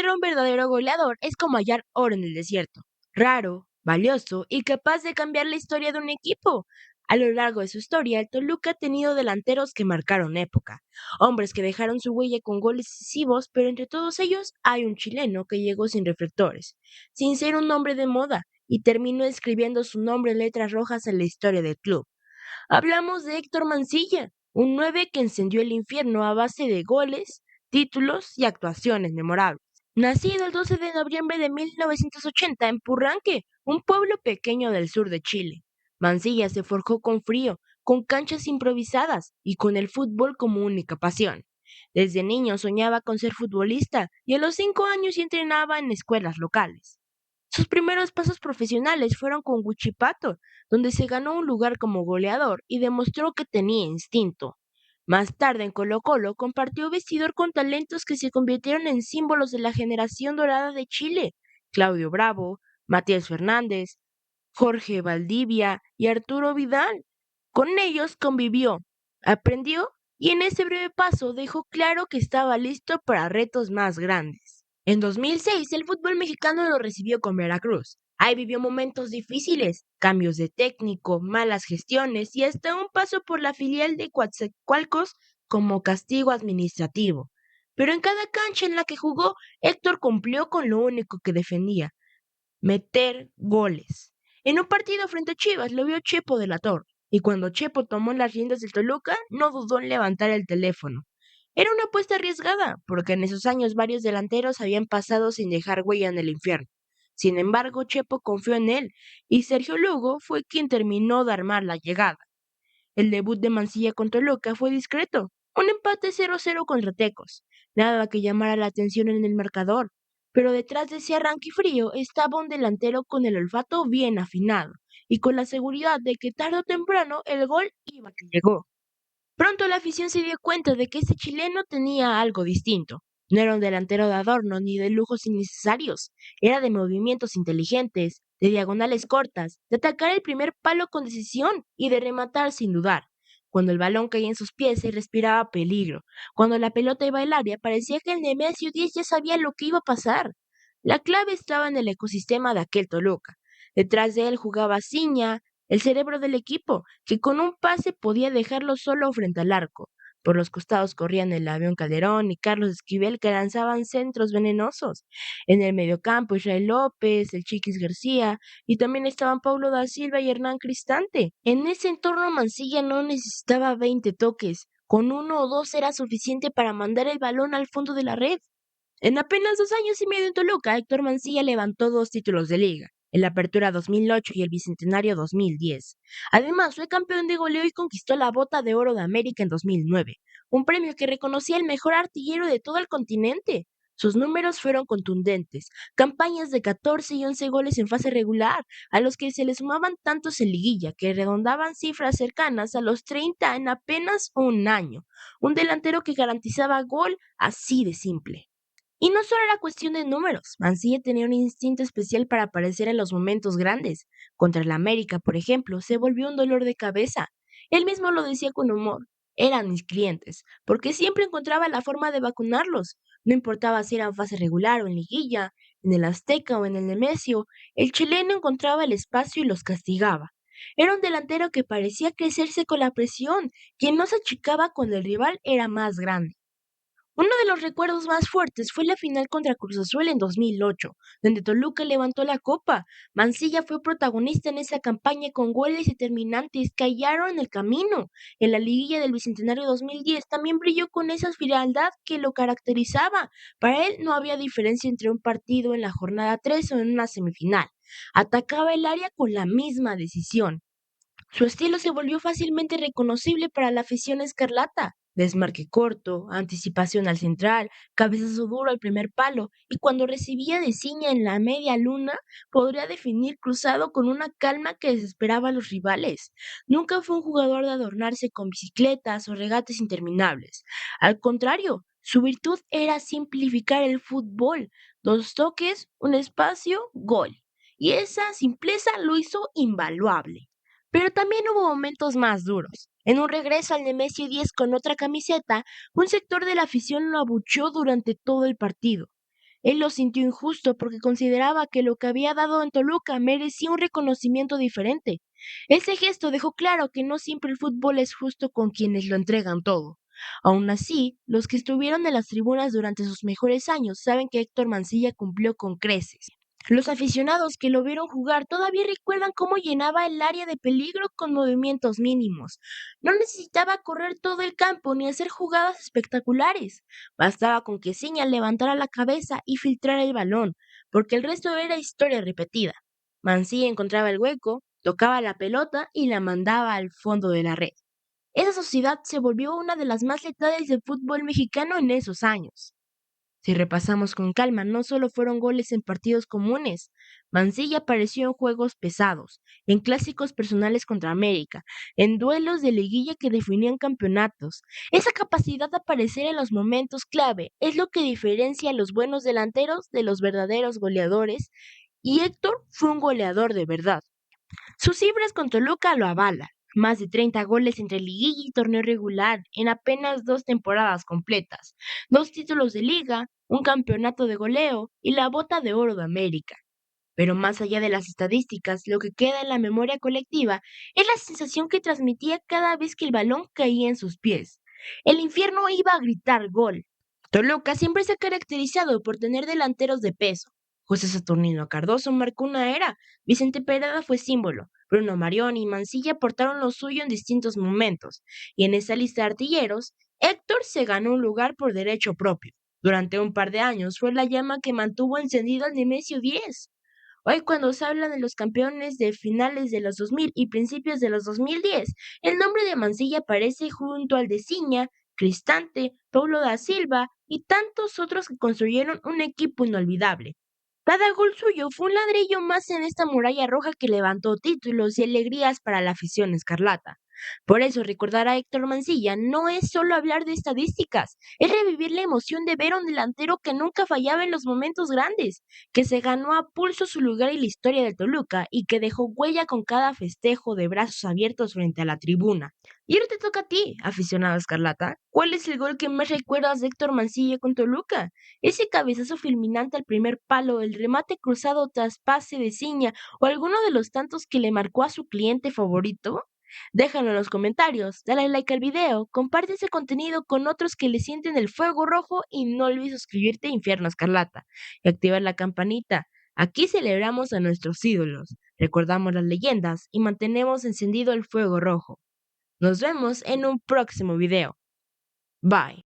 encontrar un verdadero goleador es como hallar oro en el desierto, raro, valioso y capaz de cambiar la historia de un equipo. A lo largo de su historia, el Toluca ha tenido delanteros que marcaron época, hombres que dejaron su huella con goles decisivos, pero entre todos ellos hay un chileno que llegó sin reflectores, sin ser un nombre de moda, y terminó escribiendo su nombre en letras rojas en la historia del club. Hablamos de Héctor Mancilla, un 9 que encendió el infierno a base de goles, títulos y actuaciones memorables. Nacido el 12 de noviembre de 1980 en Purranque, un pueblo pequeño del sur de Chile. Mancilla se forjó con frío, con canchas improvisadas y con el fútbol como única pasión. Desde niño soñaba con ser futbolista y a los 5 años ya entrenaba en escuelas locales. Sus primeros pasos profesionales fueron con Huichipato, donde se ganó un lugar como goleador y demostró que tenía instinto. Más tarde en Colo-Colo compartió vestidor con talentos que se convirtieron en símbolos de la generación dorada de Chile: Claudio Bravo, Matías Fernández, Jorge Valdivia y Arturo Vidal. Con ellos convivió, aprendió y en ese breve paso dejó claro que estaba listo para retos más grandes. En 2006 el fútbol mexicano lo recibió con Veracruz. Ahí vivió momentos difíciles, cambios de técnico, malas gestiones y hasta un paso por la filial de Coatzacoalcos como castigo administrativo. Pero en cada cancha en la que jugó, Héctor cumplió con lo único que defendía: meter goles. En un partido frente a Chivas lo vio Chepo de la Torre, y cuando Chepo tomó las riendas del Toluca, no dudó en levantar el teléfono. Era una apuesta arriesgada, porque en esos años varios delanteros habían pasado sin dejar huella en el infierno. Sin embargo, Chepo confió en él, y Sergio Lugo fue quien terminó de armar la llegada. El debut de Mancilla con Toluca fue discreto, un empate 0-0 contra Tecos, nada que llamara la atención en el marcador, pero detrás de ese arranque frío estaba un delantero con el olfato bien afinado y con la seguridad de que tarde o temprano el gol iba que llegó. Pronto la afición se dio cuenta de que ese chileno tenía algo distinto. No era un delantero de adorno ni de lujos innecesarios. Era de movimientos inteligentes, de diagonales cortas, de atacar el primer palo con decisión y de rematar sin dudar. Cuando el balón caía en sus pies se respiraba peligro. Cuando la pelota iba al área parecía que el Nemesio 10 ya sabía lo que iba a pasar. La clave estaba en el ecosistema de aquel Toluca. Detrás de él jugaba Ciña, el cerebro del equipo, que con un pase podía dejarlo solo frente al arco. Por los costados corrían el Avión Calderón y Carlos Esquivel, que lanzaban centros venenosos. En el mediocampo, Israel López, el Chiquis García, y también estaban Paulo da Silva y Hernán Cristante. En ese entorno Mancilla no necesitaba 20 toques. Con uno o dos era suficiente para mandar el balón al fondo de la red. En apenas 2 años y medio en Toluca, Héctor Mancilla levantó 2 títulos de liga, el Apertura 2008 y el Bicentenario 2010. Además, fue campeón de goleo y conquistó la Bota de Oro de América en 2009, un premio que reconocía al mejor artillero de todo el continente. Sus números fueron contundentes, campañas de 14 y 11 goles en fase regular, a los que se le sumaban tantos en liguilla, que redondaban cifras cercanas a los 30 en apenas un año. Un delantero que garantizaba gol así de simple. Y no solo era cuestión de números, Mancilla tenía un instinto especial para aparecer en los momentos grandes. Contra el América, por ejemplo, se volvió un dolor de cabeza. Él mismo lo decía con humor: eran mis clientes, porque siempre encontraba la forma de vacunarlos. No importaba si era en fase regular o en liguilla, en el Azteca o en el Nemesio, el chileno encontraba el espacio y los castigaba. Era un delantero que parecía crecerse con la presión, quien no se achicaba cuando el rival era más grande. Uno de los recuerdos más fuertes fue la final contra Cruz Azul en 2008, donde Toluca levantó la copa. Mancilla fue protagonista en esa campaña con goles determinantes que hallaron el camino. En la liguilla del Bicentenario 2010 también brilló con esa frialdad que lo caracterizaba. Para él no había diferencia entre un partido en la jornada 3 o en una semifinal. Atacaba el área con la misma decisión. Su estilo se volvió fácilmente reconocible para la afición escarlata: desmarque corto, anticipación al central, cabezazo duro al primer palo, y cuando recibía de Ciña en la media luna, podría definir cruzado con una calma que desesperaba a los rivales. Nunca fue un jugador de adornarse con bicicletas o regates interminables. Al contrario, su virtud era simplificar el fútbol: 2 toques, un espacio, gol. Y esa simpleza lo hizo invaluable. Pero también hubo momentos más duros. En un regreso al Nemesio 10 con otra camiseta, un sector de la afición lo abucheó durante todo el partido. Él lo sintió injusto porque consideraba que lo que había dado en Toluca merecía un reconocimiento diferente. Ese gesto dejó claro que no siempre el fútbol es justo con quienes lo entregan todo. Aún así, los que estuvieron en las tribunas durante sus mejores años saben que Héctor Mancilla cumplió con creces. Los aficionados que lo vieron jugar todavía recuerdan cómo llenaba el área de peligro con movimientos mínimos. No necesitaba correr todo el campo ni hacer jugadas espectaculares. Bastaba con que Ciña levantara la cabeza y filtrara el balón, porque el resto era historia repetida. Mancilla encontraba el hueco, tocaba la pelota y la mandaba al fondo de la red. Esa sociedad se volvió una de las más letales del fútbol mexicano en esos años. Si repasamos con calma, no solo fueron goles en partidos comunes. Mancilla apareció en juegos pesados, en clásicos personales contra América, en duelos de liguilla que definían campeonatos. Esa capacidad de aparecer en los momentos clave es lo que diferencia a los buenos delanteros de los verdaderos goleadores, y Héctor fue un goleador de verdad. Sus cifras con Toluca lo avalan. Más de 30 goles entre liguilla y torneo regular en apenas 2 temporadas completas, 2 títulos de liga, un campeonato de goleo y la bota de oro de América. Pero más allá de las estadísticas, lo que queda en la memoria colectiva es la sensación que transmitía cada vez que el balón caía en sus pies. El infierno iba a gritar gol. Toluca siempre se ha caracterizado por tener delanteros de peso. José Saturnino Cardoso marcó una era, Vicente Pereda fue símbolo, Bruno Marioni y Mancilla aportaron lo suyo en distintos momentos, y en esa lista de artilleros, Héctor se ganó un lugar por derecho propio. Durante un par de años fue la llama que mantuvo encendido al Nemesio 10. Hoy cuando se habla de los campeones de finales de los 2000 y principios de los 2010, el nombre de Mancilla aparece junto al de Ciña, Cristante, Paulo da Silva y tantos otros que construyeron un equipo inolvidable. Cada gol suyo fue un ladrillo más en esta muralla roja que levantó títulos y alegrías para la afición escarlata. Por eso recordar a Héctor Mancilla no es solo hablar de estadísticas, es revivir la emoción de ver a un delantero que nunca fallaba en los momentos grandes, que se ganó a pulso su lugar en la historia del Toluca y que dejó huella con cada festejo de brazos abiertos frente a la tribuna. Y ahora te toca a ti, aficionado escarlata. ¿Cuál es el gol que más recuerdas de Héctor Mancilla con Toluca? ¿Ese cabezazo fulminante al primer palo, el remate cruzado tras pase de Ciña o alguno de los tantos que le marcó a su cliente favorito? Déjalo en los comentarios, dale like al video, comparte ese contenido con otros que le sienten el fuego rojo y no olvides suscribirte a Infierno Escarlata y activar la campanita. Aquí celebramos a nuestros ídolos, recordamos las leyendas y mantenemos encendido el fuego rojo. Nos vemos en un próximo video. Bye.